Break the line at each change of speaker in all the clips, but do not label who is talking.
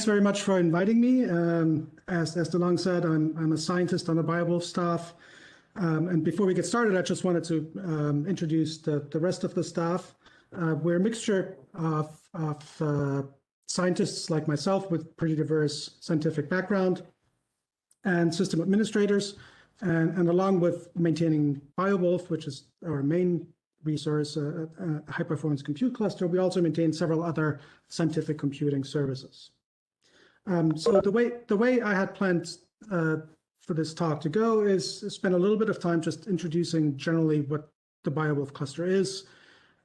very much for inviting me. As DeLong said, I'm a scientist on the BioWolf staff. And before we get started, I just wanted to introduce the rest of the staff. We're a mixture of scientists like myself with pretty diverse scientific background and system administrators. And along with maintaining BioWolf, which is our main resource, a high-performance compute cluster, we also maintain several other scientific computing services. So the way I had planned for this talk to go is spend a little bit of time just introducing generally what the BioWolf cluster is,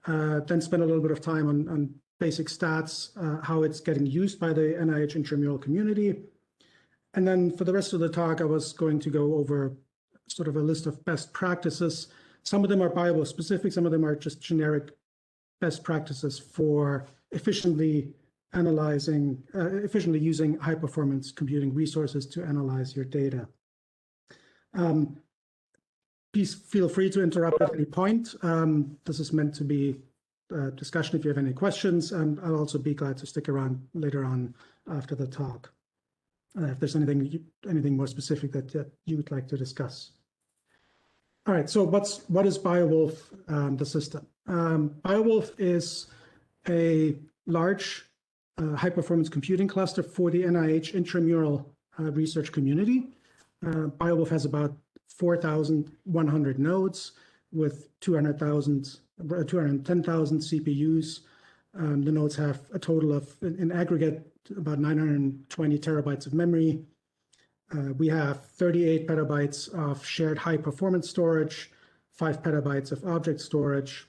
then spend a little bit of time on basic stats, how it's getting used by the NIH intramural community. And then for the rest of the talk, I was going to go over sort of a list of best practices. Some of them are BioWolf specific, some of them are just generic best practices for efficiently using high performance computing resources to analyze your data. Please feel free to interrupt at any point. This is meant to be a discussion if you have any questions, and I'll also be glad to stick around later on after the talk if there's anything more specific that you would like to discuss. All right, so what is BioWolf, the system? BioWolf is a large high-performance computing cluster for the NIH intramural research community. BioWolf has about 4,100 nodes with 210,000 CPUs. The nodes have a total of, in aggregate, about 920 terabytes of memory. We have 38 petabytes of shared high-performance storage, 5 petabytes of object storage.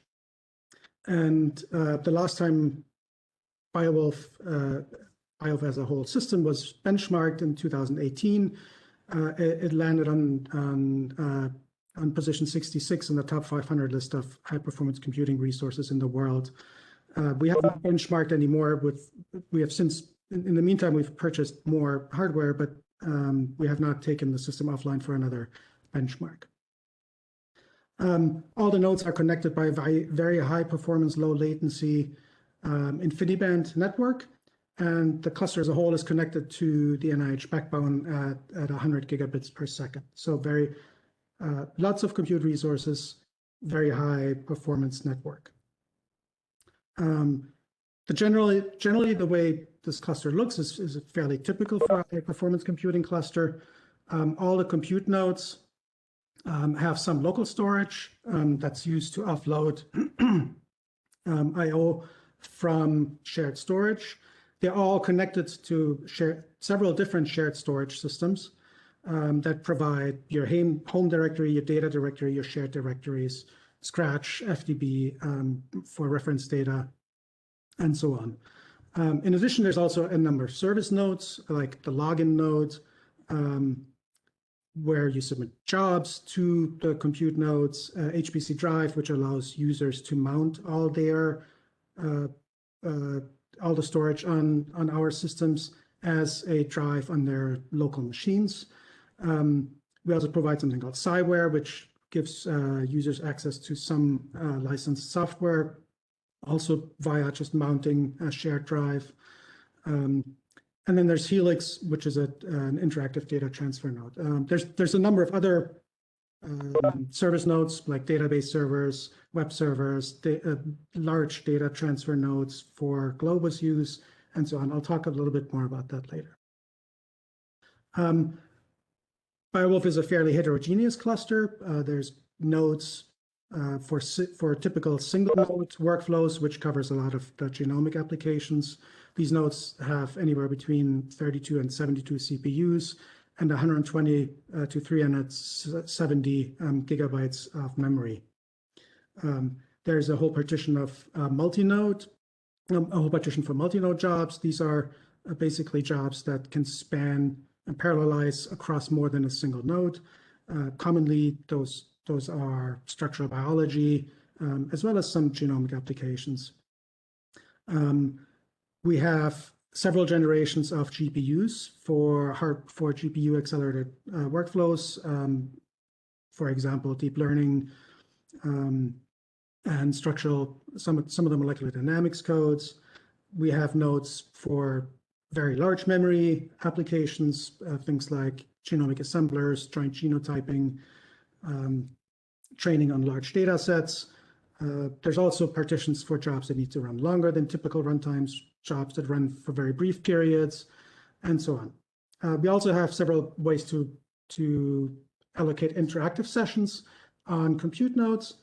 And the last time BioWolf as a whole system was benchmarked in 2018, it landed on position 66 in the top 500 list of high-performance computing resources in the world. We haven't benchmarked anymore. We have since, in the meantime, we've purchased more hardware, but we have not taken the system offline for another benchmark. All the nodes are connected by a very high performance, low latency InfiniBand network, and the cluster as a whole is connected to the NIH backbone at 100 gigabits per second. So very lots of compute resources, very high performance network. Generally, the way this cluster looks is fairly typical for a high-performance computing cluster. All the compute nodes have some local storage that's used to offload I/O from shared storage. They're all connected to several different shared storage systems that provide your home directory, your data directory, your shared directories, Scratch, FDB for reference data, and so on. In addition, there's also a number of service nodes, like the login node, where you submit jobs to the compute nodes, HPC Drive, which allows users to mount all the storage on our systems as a drive on their local machines. We also provide something called Cyware, which gives users access to some licensed software, also via just mounting a shared drive. And then there's Helix, which is an interactive data transfer node. There's a number of other service nodes like database servers, web servers, large data transfer nodes for Globus use, and so on. I'll talk a little bit more about that later. BioWolf is a fairly heterogeneous cluster. There's nodes for typical single node workflows, which covers a lot of the genomic applications. These nodes have anywhere between 32 and 72 CPUs and 120 to 370 gigabytes of memory. There's a whole partition of multi-node, a whole partition for multi-node jobs. These are basically jobs that can span and parallelize across more than a single node. Commonly, those are structural biology, as well as some genomic applications. We have several generations of GPUs for GPU accelerated workflows. For example, deep learning and some of the molecular dynamics codes. We have nodes for very large memory applications, things like genomic assemblers, joint genotyping, training on large data sets. There's also partitions for jobs that need to run longer than typical runtimes, jobs that run for very brief periods, and so on. We also have several ways to allocate interactive sessions on compute nodes.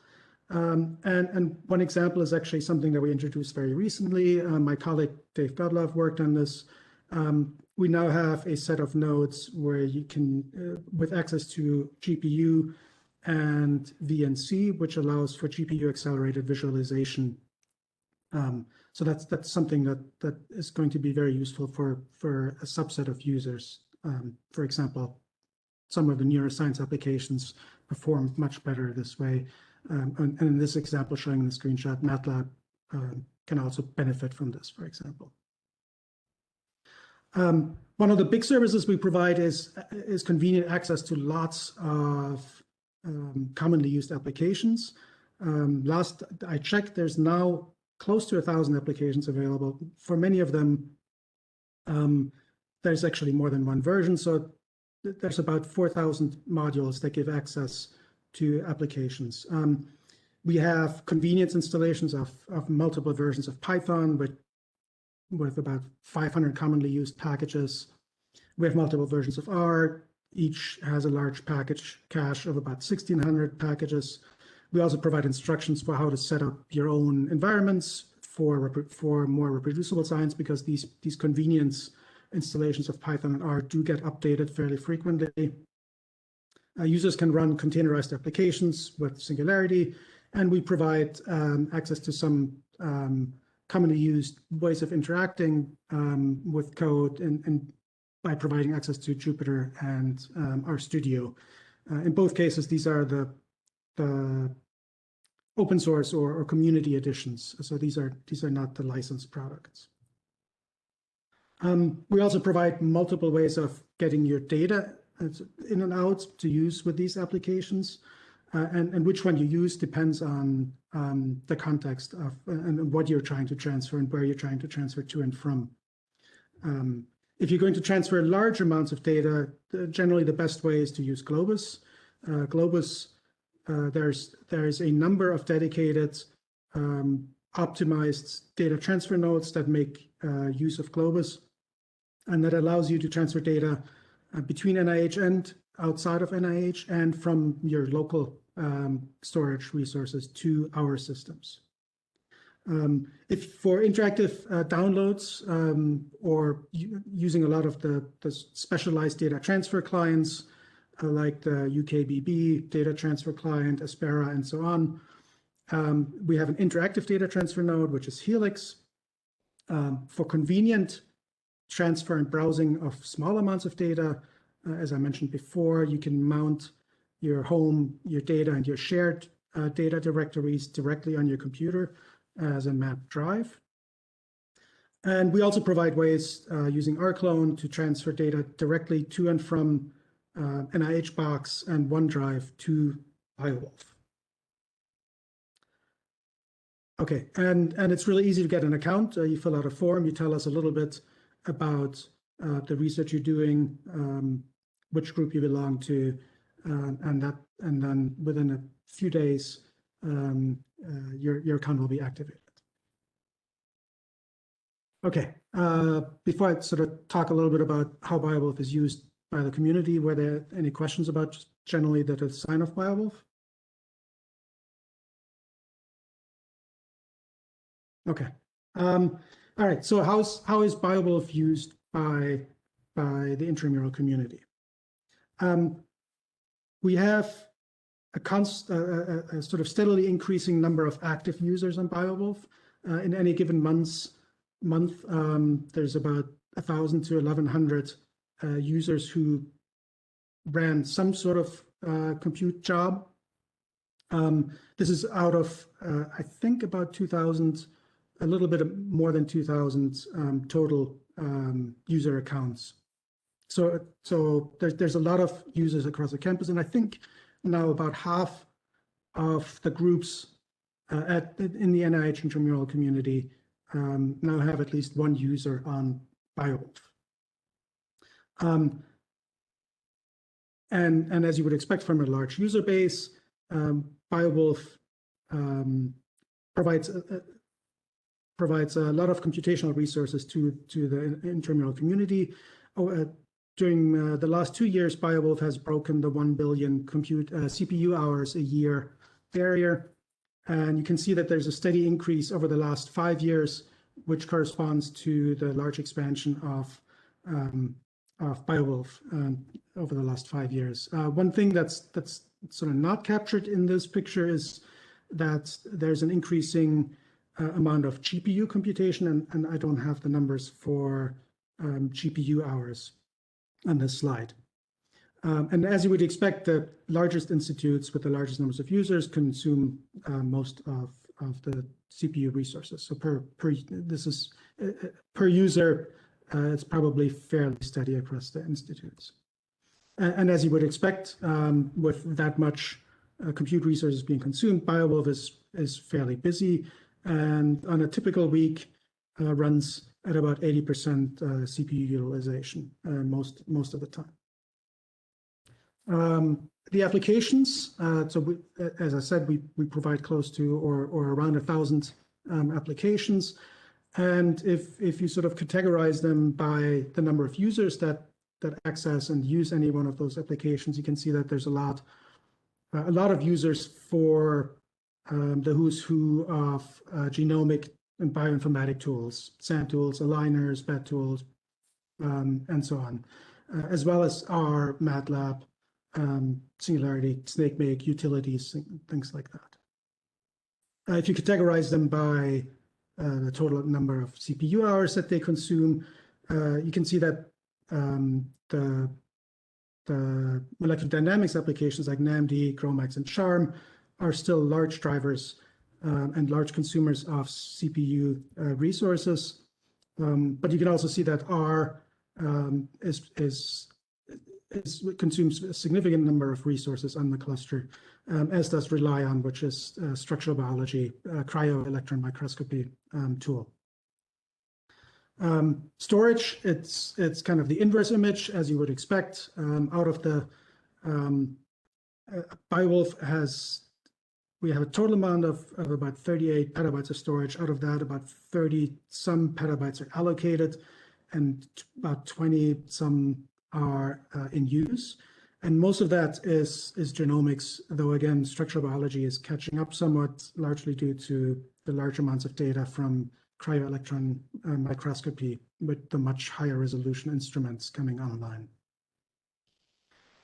And one example is actually something that we introduced very recently. My colleague Dave Godlove worked on this. We now have a set of nodes where you can, with access to GPU and VNC, which allows for GPU accelerated visualization. So that's something that is going to be very useful for a subset of users. For example, some of the neuroscience applications perform much better this way. And in this example showing the screenshot, MATLAB can also benefit from this, for example. One of the big services we provide is convenient access to lots of commonly used applications. Last I checked, there's now close to 1,000 applications available. For many of them, there's actually more than one version. So there's about 4,000 modules that give access to applications. We have convenience installations of multiple versions of Python with about 500 commonly used packages. We have multiple versions of R. Each has a large package cache of about 1,600 packages. We also provide instructions for how to set up your own environments for more reproducible science, because these convenience installations of Python and R do get updated fairly frequently. Users can run containerized applications with Singularity, and we provide access to some commonly used ways of interacting with code and by providing access to Jupyter and RStudio. In both cases, these are the open source or community editions. So these are not the licensed products. We also provide multiple ways of getting your data in and out to use with these applications. And which one you use depends on the context of and what you're trying to transfer and where you're trying to transfer to and from. If you're going to transfer large amounts of data, generally the best way is to use Globus. Globus, there's a number of dedicated optimized data transfer nodes that make use of Globus, and that allows you to transfer data between NIH and outside of NIH and from your local storage resources to our systems. If for interactive downloads or using a lot of the specialized data transfer clients like the UKBB data transfer client, Aspera, and so on, we have an interactive data transfer node, which is Helix. For convenient transfer and browsing of small amounts of data, as I mentioned before, you can mount your home, your data, and your shared data directories directly on your computer as a mapped drive. And we also provide ways using rclone to transfer data directly to and from NIH Box and OneDrive to BioWolf. Okay, and it's really easy to get an account. You fill out a form, you tell us a little bit about the research you're doing, which group you belong to, and then within a few days, your account will be activated. Okay, before I sort of talk a little bit about how BioWolf is used by the community, were there any questions about just generally the design of BioWolf? Okay. All right. So how is BioWolf used by the intramural community? We have a sort of steadily increasing number of active users on BioWolf. In any given month, there's about 1,000 to 1,100 users who ran some sort of compute job. This is out of, I think, about 2,000, a little bit more than 2,000 total user accounts. So there's a lot of users across the campus, and I think now about half of the groups in the NIH intramural community now have at least one user on BioWolf. And as you would expect from a large user base, BioWolf provides a lot of computational resources to the intramural community. During the last 2 years, BioWolf has broken the 1 billion CPU hours a year barrier. And you can see that there's a steady increase over the last 5 years, which corresponds to the large expansion of BioWolf over the last 5 years. One thing that's sort of not captured in this picture is that there's an increasing amount of GPU computation, and I don't have the numbers for GPU hours on this slide. And as you would expect, the largest institutes with the largest numbers of users consume most of the CPU resources. So per user, it's probably fairly steady across the institutes. And as you would expect, with that much compute resources being consumed, BioWolf is fairly busy, and on a typical week runs at about 80% CPU utilization most of the time. The applications, as I said, we provide close to or around 1,000 applications. And if you sort of categorize them by the number of users that access and use any one of those applications, you can see that there's a lot of users for the who's who of genomic and bioinformatic tools, SAM tools, aligners, BET tools, and so on, as well as our MATLAB, Singularity, SnakeMake, utilities, things like that. If you categorize them by the total number of CPU hours that they consume, you can see that the molecular dynamics applications like NAMD, GROMACS, and CHARM are still large drivers and large consumers of CPU resources. But you can also see that R consumes a significant number of resources on the cluster, as does RELION, which is a structural biology, cryo-electron microscopy tool. Storage, it's kind of the inverse image, as you would expect. Out of the BioWolf we have a total amount of about 38 petabytes of storage. Out of that, about 30 some petabytes are allocated, and about 20 some are in use. And most of that is genomics, though again, structural biology is catching up somewhat, largely due to the large amounts of data from cryo-electron microscopy with the much higher resolution instruments coming online.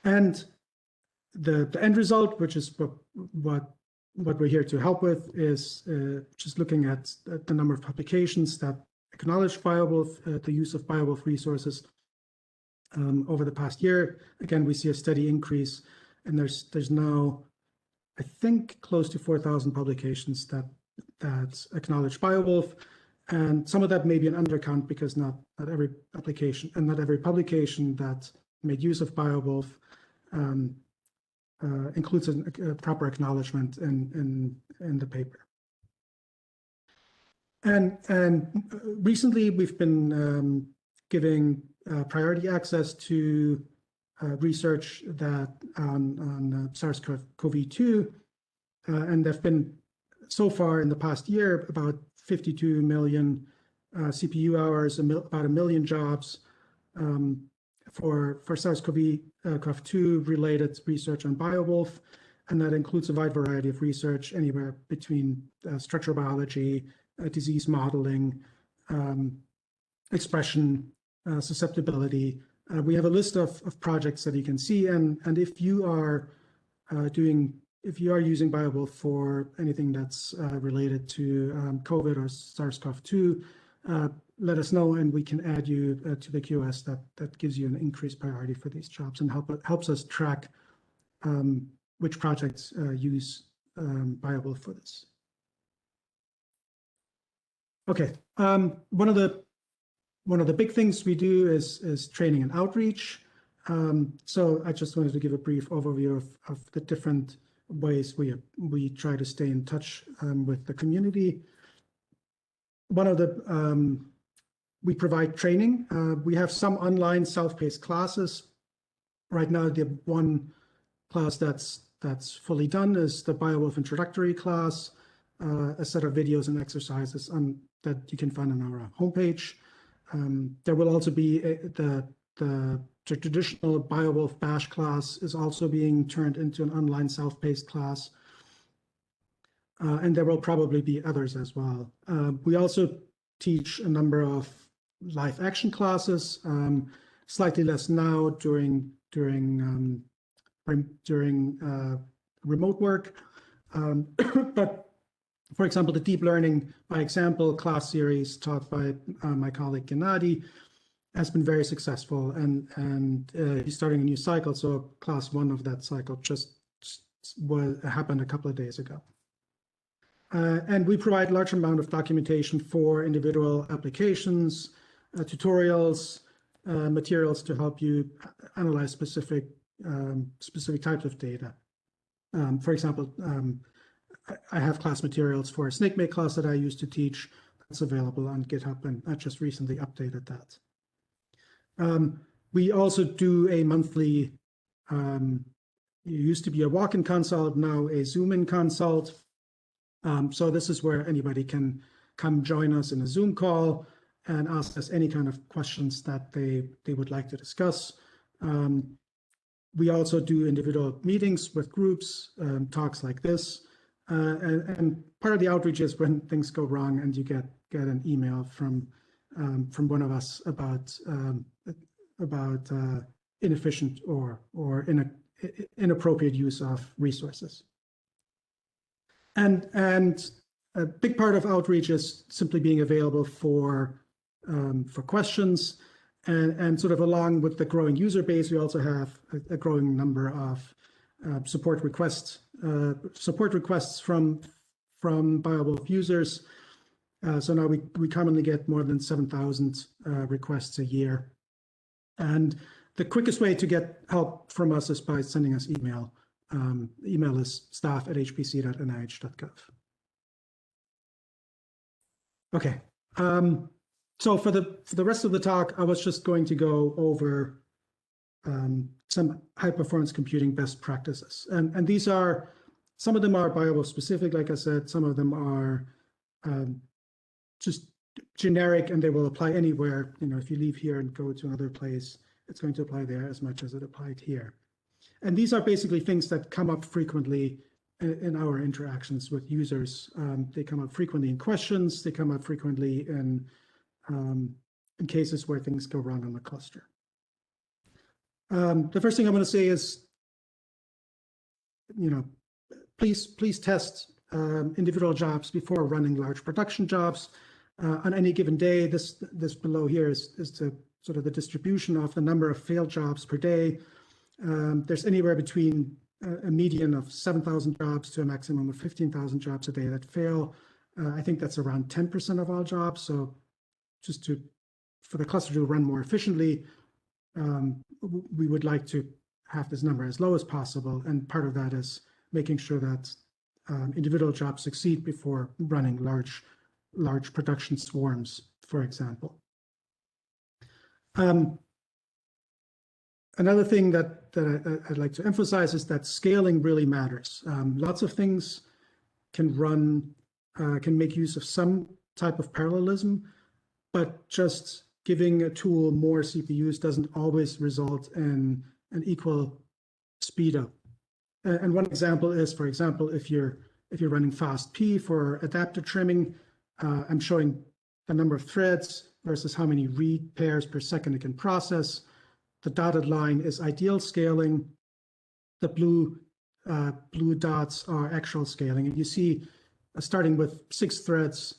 And the end result, which is what we're here to help with, is just looking at the number of publications that acknowledge BioWolf, the use of BioWolf resources over the past year. Again, we see a steady increase, and there's now, I think, close to 4,000 publications that acknowledge BioWolf. And some of that may be an undercount because not every application and not every publication that made use of BioWolf includes a proper acknowledgement in the paper. And recently we've been giving priority access to research that on SARS-CoV-2, and there've been so far in the past year about 52 million CPU hours, about 1 million jobs for SARS-CoV-2 related research on BioWolf, and that includes a wide variety of research, anywhere between structural biology, disease modeling, expression, susceptibility. We have a list of projects that you can see, and if you are using BioWolf for anything that's related to COVID or SARS-CoV-2, let us know, and we can add you to the QoS that gives you an increased priority for these jobs and helps us track which projects use BioWolf for this. Okay, one of the big things we do is training and outreach. So I just wanted to give a brief overview of the different ways we try to stay in touch with the community. One of we provide training. We have some online self-paced classes. Right now, the one class that's fully done is the BioWolf introductory class, a set of videos and exercises that you can find on our homepage. There will also be the traditional BioWolf Bash class is also being turned into an online self-paced class. And there will probably be others as well. We also teach a number of live action classes, slightly less now during remote work. But for example, the Deep Learning by Example class series taught by my colleague Gennady has been very successful, and he's starting a new cycle. So class 1 of that cycle just happened a couple of days ago. And we provide a large amount of documentation for individual applications, tutorials, materials to help you analyze specific types of data. For example, I have class materials for a SnakeMake class that I used to teach. That's available on GitHub, and I just recently updated that. We also do a monthly, it used to be a walk-in consult, now a Zoom-in consult. So this is where anybody can come join us in a Zoom call and ask us any kind of questions that they would like to discuss. We also do individual meetings with groups, talks like this. And part of the outreach is when things go wrong and you get an email from one of us about inefficient or inappropriate use of resources. And a big part of outreach is simply being available for questions, and sort of along with the growing user base, we also have a growing number of support requests from BioWolf users. So now we commonly get more than 7,000 requests a year. And the quickest way to get help from us is by sending us email. Email is staff@hpc.nih.gov. Okay. So for the rest of the talk, I was just going to go over some high-performance computing best practices. And these are, some of them are BioWolf specific, like I said, some of them are just generic and they will apply anywhere. You know, if you leave here and go to another place, it's going to apply there as much as it applied here. And these are basically things that come up frequently in our interactions with users. They come up frequently in questions, they come up frequently in cases where things go wrong on the cluster. The first thing I'm going to say is, you know, please test individual jobs before running large production jobs. On any given day, this below here is the sort of the distribution of the number of failed jobs per day. There's anywhere between a median of 7,000 jobs to a maximum of 15,000 jobs a day that fail. I think that's around 10% of all jobs. So just for the cluster to run more efficiently, we would like to have this number as low as possible. And part of that is making sure that individual jobs succeed before running large production swarms, for example. Another thing that I'd like to emphasize is that scaling really matters. Lots of things can make use of some type of parallelism, but just giving a tool more CPUs doesn't always result in an equal speed up. And one example is, for example, if you're running FastP for adapter trimming, I'm showing the number of threads versus how many read pairs per second it can process. The dotted line is ideal scaling. The blue dots are actual scaling. And you see, starting with 6 threads,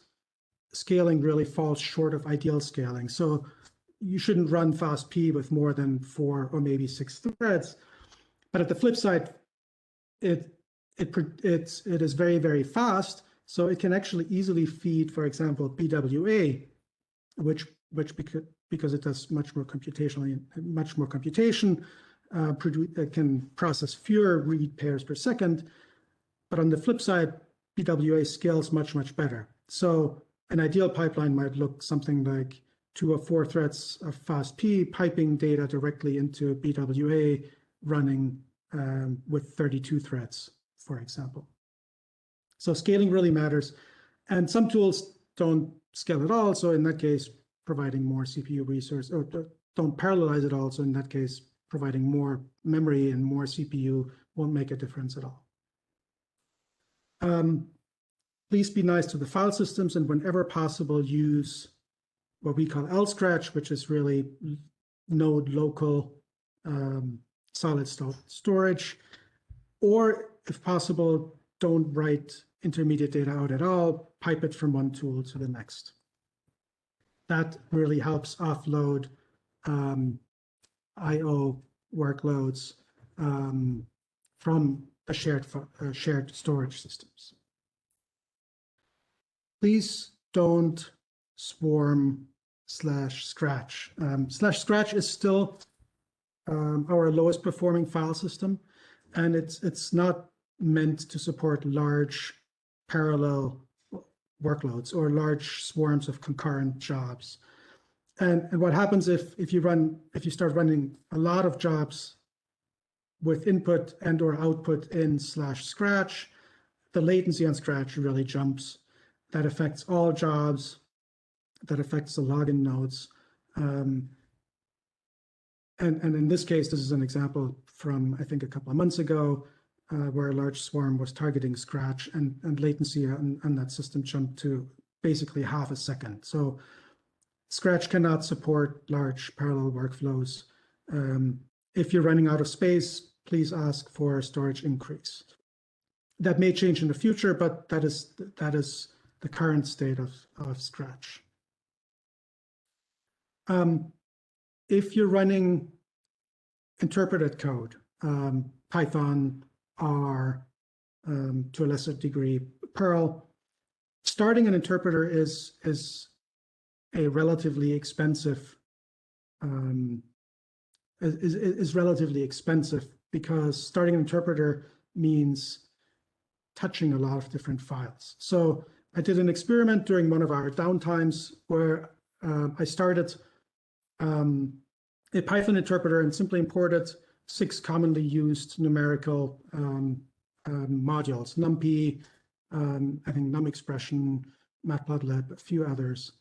scaling really falls short of ideal scaling. So you shouldn't run FastP with more than 4 or maybe 6 threads. But at the flip side, it is very, very fast. So it can actually easily feed, for example, BWA, which because it does much more computation, can process fewer read pairs per second. But on the flip side, BWA scales much, much better. So an ideal pipeline might look something like 2 or 4 threads of FAST-P piping data directly into BWA running with 32 threads, for example. So scaling really matters. And some tools don't scale at all. So in that case, providing more CPU resource, or don't parallelize at all. So in that case, providing more memory and more CPU won't make a difference at all. Please be nice to the file systems, and whenever possible, use what we call LScratch, which is really node local solid state storage. Or if possible, don't write intermediate data out at all, pipe it from one tool to the next. That really helps offload I/O workloads from the shared storage systems. Please don't swarm /scratch. /scratch is still our lowest performing file system, and it's not meant to support large parallel workloads or large swarms of concurrent jobs. And what happens if you start running a lot of jobs with input and or output in /scratch, the latency on Scratch really jumps. That affects all jobs. That affects the login nodes. And in this case, this is an example from, I think, a couple of months ago, where a large swarm was targeting Scratch, and latency on that system jumped to basically half a second. So Scratch cannot support large parallel workflows. If you're running out of space, please ask for storage increase. That may change in the future, but that is the current state of Scratch. If you're running interpreted code, Python, R, to a lesser degree, Perl, starting an interpreter is a relatively expensive because starting an interpreter means touching a lot of different files. So I did an experiment during one of our downtimes where I started a Python interpreter and simply imported 6 commonly used numerical modules: NumPy, I think NumExpression, Matplotlib, a few others.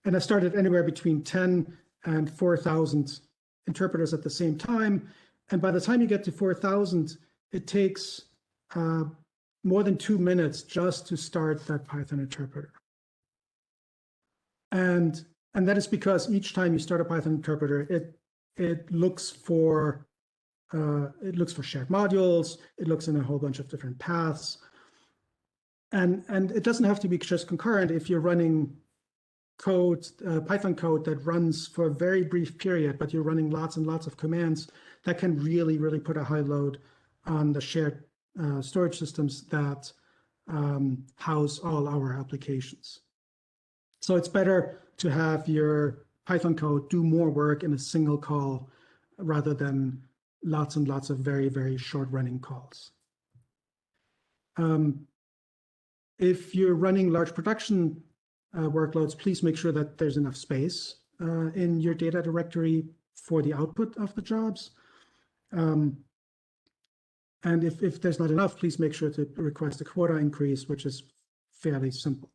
And I started anywhere between 10 and 4,000 interpreters at the same time. And by the time you get to 4,000, it takes more than 2 minutes just to start that Python interpreter. And that is because each time you start a Python interpreter, it looks for shared modules. It looks in a whole bunch of different paths, and it doesn't have to be just concurrent. If you're running code, Python code that runs for a very brief period, but you're running lots and lots of commands, that can really, really put a high load on the shared storage systems that house all our applications. So it's better to have your Python code do more work in a single call rather than lots and lots of very, very short running calls. If you're running large production workloads, please make sure that there's enough space in your data directory for the output of the jobs. And if there's not enough, please make sure to request a quota increase, which is fairly simple.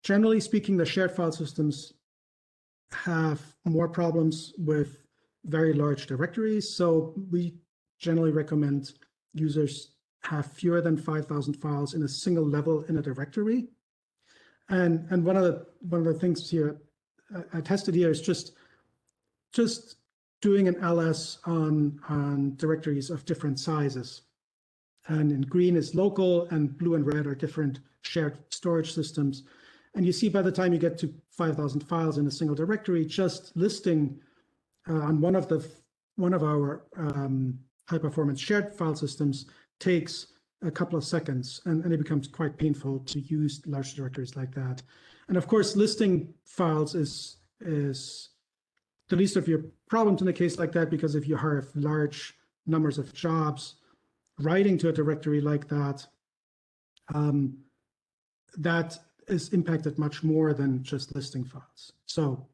Generally speaking, the shared file systems have more problems with very large directories. So we generally recommend users have fewer than 5,000 files in a single level in a directory. And one of the things here I tested here is just doing an ls on directories of different sizes. And in green is local, and blue and red are different shared storage systems. And you see by the time you get to 5,000 files in a single directory, just listing on one of our high performance shared file systems takes a couple of seconds, and it becomes quite painful to use large directories like that. And of course, listing files is the least of your problems in a case like that, because if you have large numbers of jobs writing to a directory like that, that is impacted much more than just listing files. So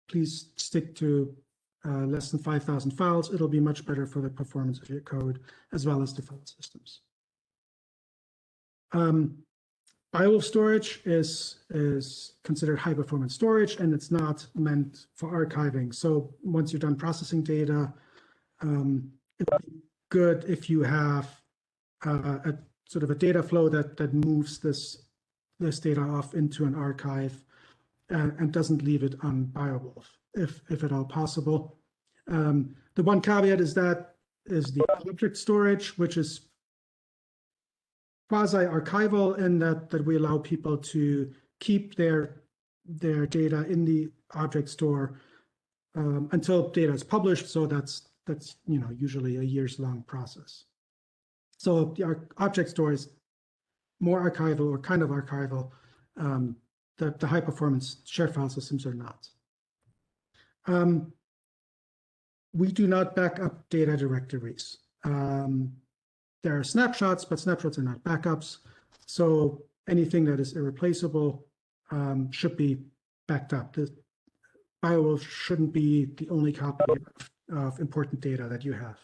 please stick to less than 5,000 files. It'll be much better for the performance of your code as well as the file systems. Biowolf storage is considered high performance storage, and it's not meant for archiving. So once you're done processing data, it would be good if you have a sort of a data flow that moves this data off into an archive and doesn't leave it on Biowolf, if at all possible. The one caveat is the object storage, which is quasi-archival in that we allow people to keep their data in the object store until data is published. So that's usually a years-long process. So the object store is more archival or kind of archival. The high-performance shared file systems are not. We do not back up data directories. There are snapshots, but snapshots are not backups. So anything that is irreplaceable should be backed up. The Biowolf shouldn't be the only copy of important data that you have.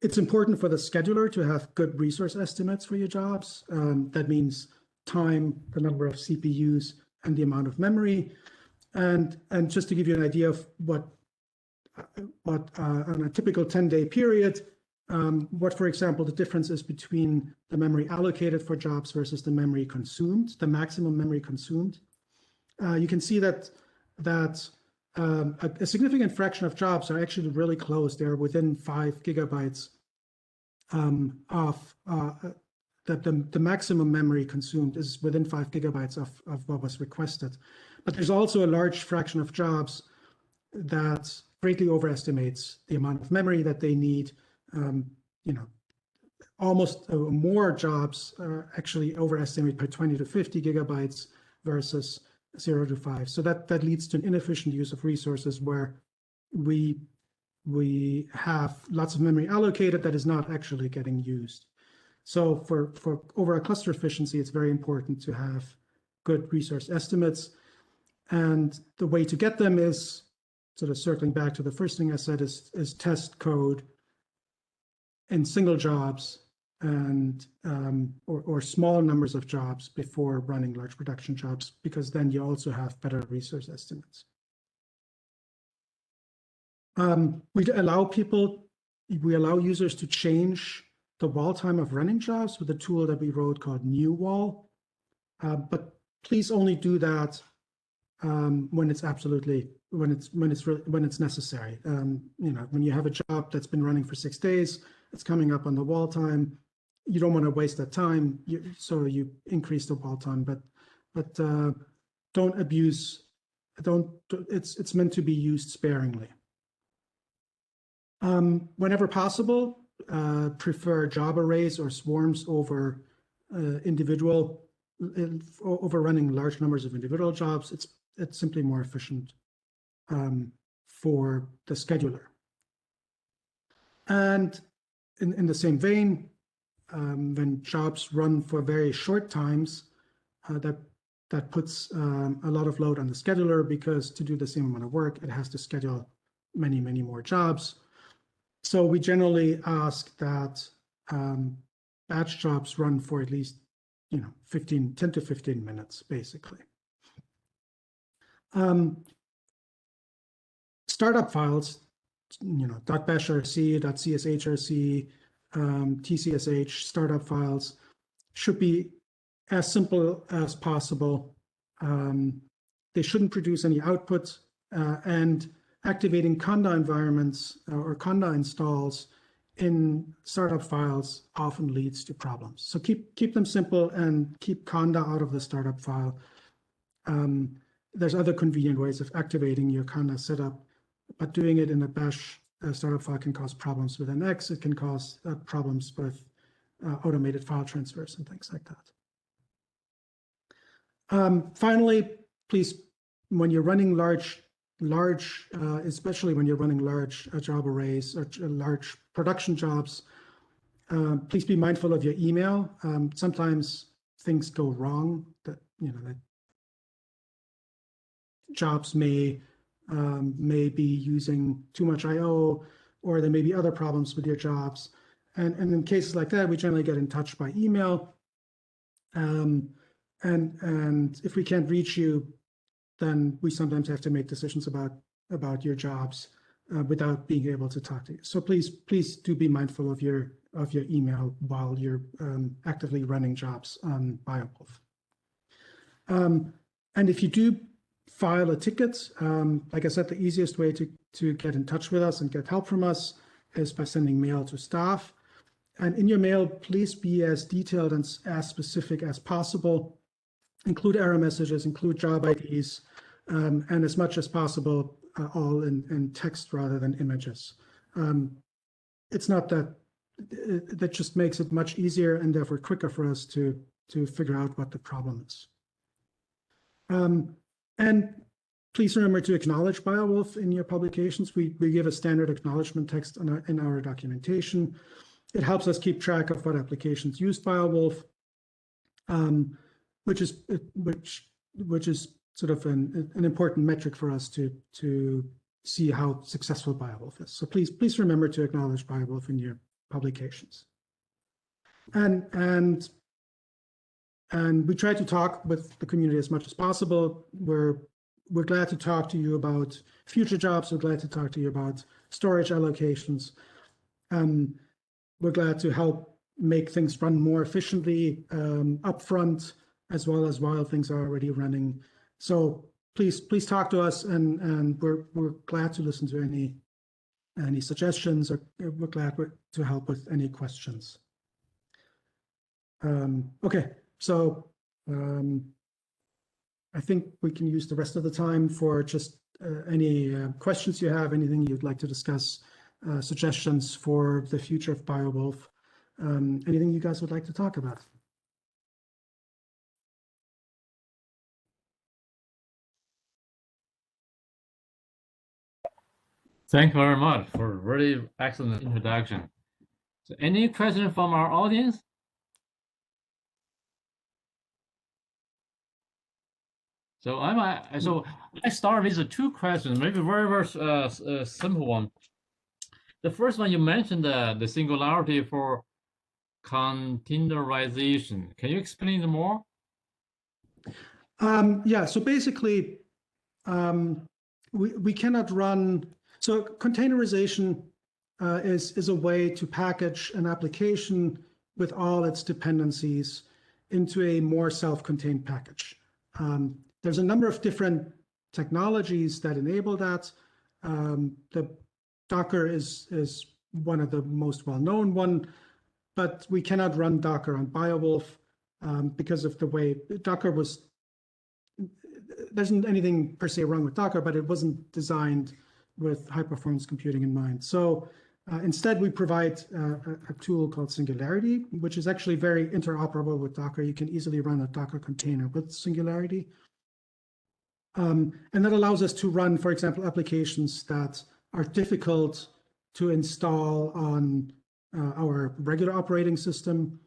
It's important for the scheduler to have good resource estimates for your jobs. That means time, the number of CPUs, and the amount of memory. And just to give you an idea of what on a typical 10-day period, what, for example, the difference is between the memory allocated for jobs versus the memory consumed, the maximum memory consumed. You can see that a significant fraction of jobs are actually really close. They're within 5 gigabytes of the maximum memory consumed is within 5 gigabytes of what was requested. But there's also a large fraction of jobs that greatly overestimates the amount of memory that they need. Almost more jobs actually overestimate by 20 to 50 gigabytes versus 0 to 5. So that leads to an inefficient use of resources where we have lots of memory allocated that is not actually getting used. So for overall cluster efficiency, it's very important to have good resource estimates. And the way to get them is, sort of circling back to the first thing I said, is test code in single jobs and or small numbers of jobs before running large production jobs, because then you also have better resource estimates. We allow users to change the wall time of running jobs with a tool that we wrote called NewWall, but please only do that when it's necessary. When you have a job that's been running for 6 days, it's coming up on the wall time. You don't want to waste that time, so you increase the wall time. But don't abuse. It's meant to be used sparingly. Whenever possible, prefer job arrays or swarms over running large numbers of individual jobs. It's simply more efficient for the scheduler. And in the same vein, when jobs run for very short times, that puts a lot of load on the scheduler, because to do the same amount of work, it has to schedule many, many more jobs. So we generally ask that batch jobs run for at least 10 to 15 minutes, basically. Startup files, .bashrc, .cshrc, tcsh startup files should be as simple as possible. They shouldn't produce any output, and activating Conda environments or Conda installs in startup files often leads to problems. So keep them simple and keep Conda out of the startup file. There's other convenient ways of activating your Conda setup, but doing it in a bash startup file can cause problems with NX. It can cause problems with automated file transfers and things like that. Finally, please, when you're running large, especially when you're running large job arrays or large production jobs, please be mindful of your email. Sometimes things go wrong, that that jobs may be using too much I/O, or there may be other problems with your jobs. And in cases like that, we generally get in touch by email. And if we can't reach you, then we sometimes have to make decisions about your jobs without being able to talk to you. So please do be mindful of your email while you're actively running jobs on BioWolf. And if you do file a ticket, like I said, the easiest way to get in touch with us and get help from us is by sending mail to staff. And in your mail, please be as detailed and as specific as possible. Include error messages, include job IDs, and as much as possible, all in text rather than images. It's not that just makes it much easier and therefore quicker for us to figure out what the problem is. And please remember to acknowledge BioWolf in your publications. We give a standard acknowledgement text in our documentation. It helps us keep track of what applications use BioWolf, which is sort of an important metric for us to see how successful BioWolf is. So please remember to acknowledge BioWolf in your publications. And we try to talk with the community as much as possible. We're glad to talk to you about future jobs. We're glad to talk to you about storage allocations. We're glad to help make things run more efficiently upfront, as well as while things are already running. So please talk to us, and we're glad to listen to any suggestions, or we're glad to help with any questions. Okay, so I think we can use the rest of the time for just any questions you have, anything you'd like to discuss, suggestions for the future of BioWolf, anything you guys would like to talk about.
Thank you very much for a really excellent introduction. So any questions from our audience? So I start with two questions, maybe very simple one. The first one, you mentioned the singularity for containerization. Can you explain more?
Yeah, so basically, we cannot run. So containerization is a way to package an application with all its dependencies into a more self-contained package. There's a number of different technologies that enable that. The Docker is one of the most well-known one, but we cannot run Docker on BioWolf because of the way Docker was. There isn't anything per se wrong with Docker, but it wasn't designed with high-performance computing in mind. So instead, we provide a tool called Singularity, which is actually very interoperable with Docker. You can easily run a Docker container with Singularity. And that allows us to run, for example, applications that are difficult to install on our regular operating system,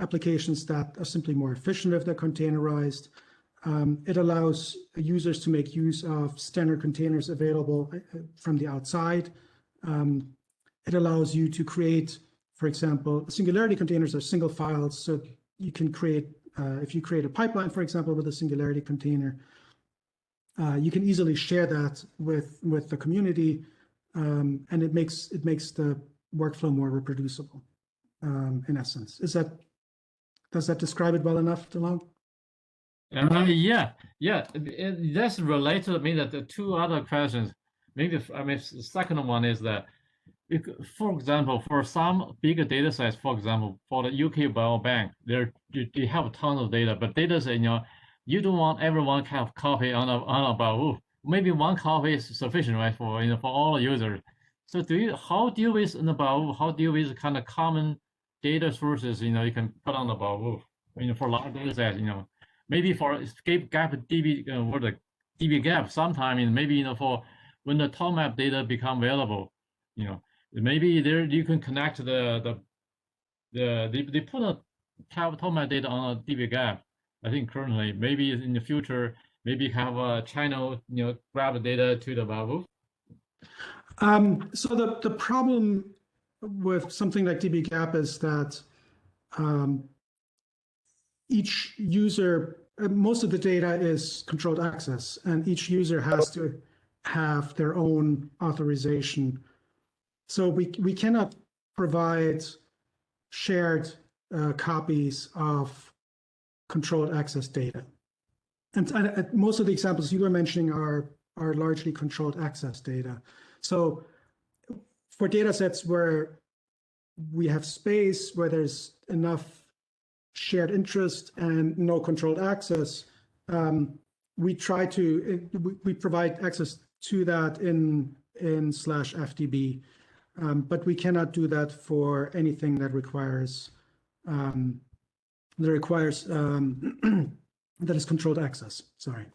applications that are simply more efficient if they're containerized. It allows users to make use of standard containers available from the outside. It allows you to create, for example, Singularity containers are single files, so you can create, if you create a pipeline, for example, with a Singularity container, you can easily share that with the community, and it makes the workflow more reproducible, in essence. Does that describe it well enough, DeLong?
Yeah. That's related to me that the two other questions. Maybe the second one is that, for example, for some bigger data sets, for example, for the UK Biobank, they have tons of data, but data set, you don't want everyone to have copy on a BioWolf. Maybe one copy is sufficient, right, for all users. So how deal with the BioWolf? How deal with kind of common data sources? You can put on the BioWolf. For large data sets, maybe for escape gap DB or the DB gap sometime, maybe for when the top map data become available, maybe there you can connect they put have my data on a dbGaP. I think currently, maybe in the future, maybe have a channel, grab the data to the Bawoof.
So the problem with something like dbGaP is that each user, most of the data is controlled access, and each user has to have their own authorization. So we cannot provide shared copies of controlled access data. And most of the examples you were mentioning are largely controlled access data. So for data sets where we have space, where there's enough shared interest and no controlled access, we provide access to that in /FDB, but we cannot do that for anything that requires that is controlled access. Sorry.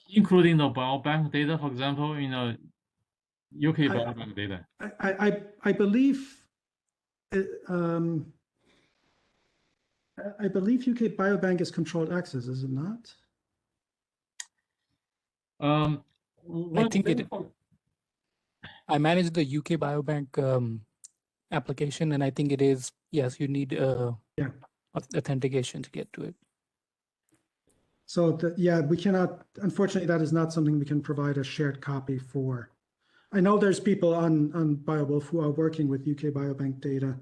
Including the biobank data, for example, UK biobank data.
I believe I believe UK Biobank is controlled access, is it not?
I think it. I manage the UK Biobank application, and I think it is. Yes, you need authentication to get to it.
So yeah, we cannot. Unfortunately, that is not something we can provide a shared copy for. I know there's people on BioWolf who are working with UK Biobank data,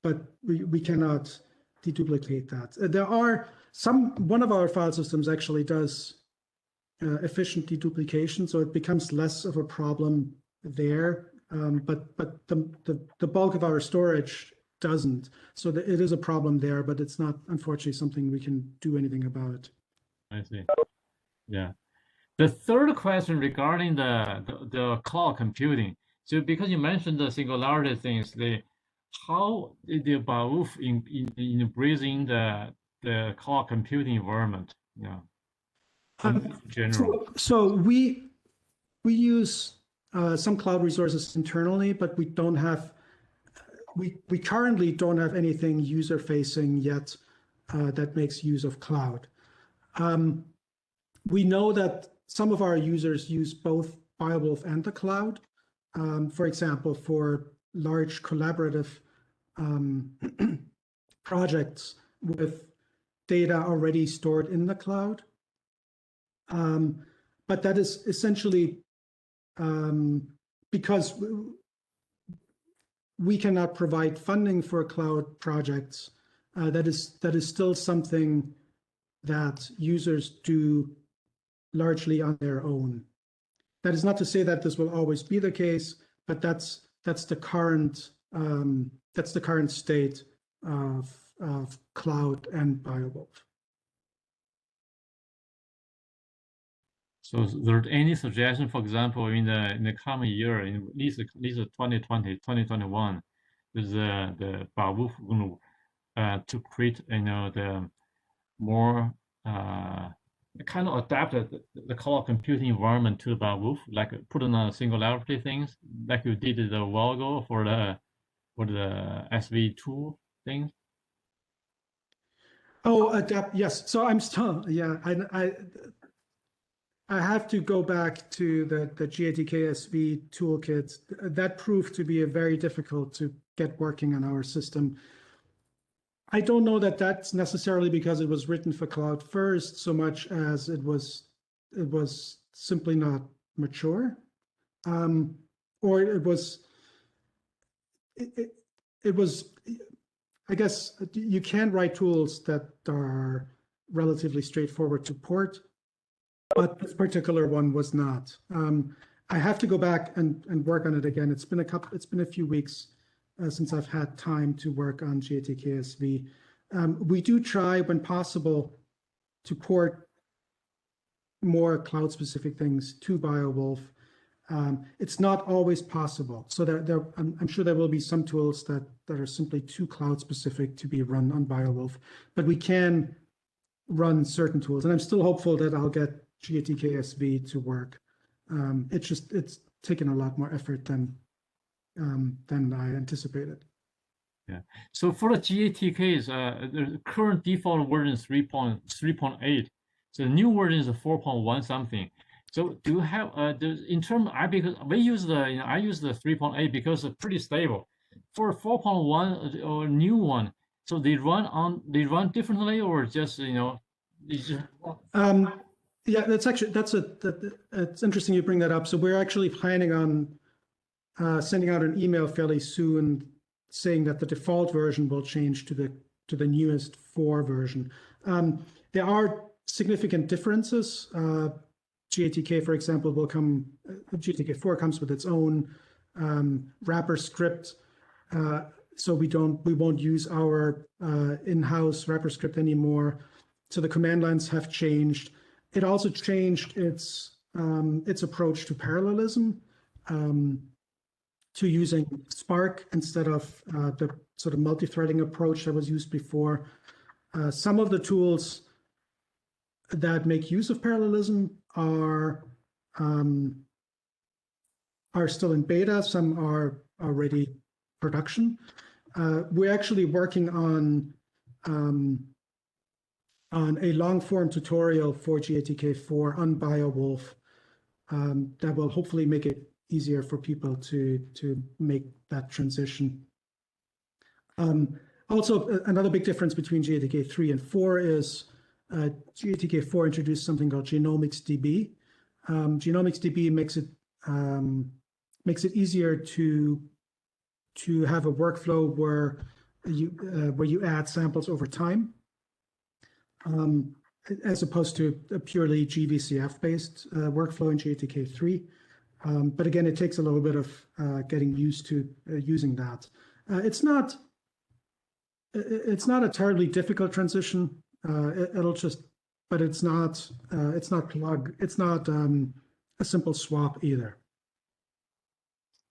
but we cannot deduplicate that. There are one of our file systems actually does efficient deduplication, so it becomes less of a problem there. But the bulk of our storage doesn't. So it is a problem there, but it's not, unfortunately, something we can do anything about.
I see. Yeah. The third question regarding the cloud computing. So because you mentioned the singularity things, how is the Bawoof in embracing the cloud computing environment? Yeah. In general.
So we use some cloud resources internally, but we don't have. We currently don't have anything user facing yet that makes use of cloud. We know that some of our users use both BioWolf and the cloud. For example, for large collaborative projects with data already stored in the cloud. But that is essentially because we cannot provide funding for cloud projects. That is still something that users do largely on their own. That is not to say that this will always be the case, but that's the current state of cloud and BioWolf.
So is there any suggestion, for example, in the coming year, in at least 2020, 2021, with the Bawoof group to create, the more kind of adapted the cloud computing environment to Bawoof, like put on a singularity things, like you did a while ago for the SV2 thing?
Oh, adapt. Yes. So I'm still, yeah. I have to go back to the GATK-SV toolkit. That proved to be very difficult to get working on our system. I don't know that that's necessarily because it was written for cloud first, so much as it was simply not mature, or it was. I guess you can write tools that are relatively straightforward to port, but this particular one was not. I have to go back and work on it again. It's been a few weeks since I've had time to work on GATK-SV. We do try, when possible, to port more cloud-specific things to BioWolf. It's not always possible. So I'm sure there will be some tools that are simply too cloud-specific to be run on BioWolf, but we can run certain tools. And I'm still hopeful that I'll get GATK-SV to work. It's taken a lot more effort than than I anticipated.
So for the GATKs, the current default version is 3.8. So the new version is 4.1 something. So do you have in terms because we use I use the 3.8 because it's pretty stable. For 4.1 or new one, so they run differently, or just it's just
Yeah, it's interesting you bring that up. So we're actually planning on sending out an email fairly soon saying that the default version will change to the newest 4 version. There are significant differences. GATK, for example, will come. GATK4 comes with its own wrapper script, so we won't use our in-house wrapper script anymore. So the command lines have changed. It also changed its approach to parallelism, to using Spark instead of the sort of multi-threading approach that was used before. Some of the tools that make use of parallelism are still in beta. Some are already production. We're actually working on a long-form tutorial for GATK4 on BioWolf that will hopefully make it easier for people to make that transition. Also, another big difference between GATK3 and 4 is GATK4 introduced something called GenomicsDB. GenomicsDB makes it easier to have a workflow where you add samples over time, as opposed to a purely GVCF-based workflow in GATK3. But again, it takes a little bit of getting used to using that. It's not a terribly difficult transition. But it's not a simple swap either.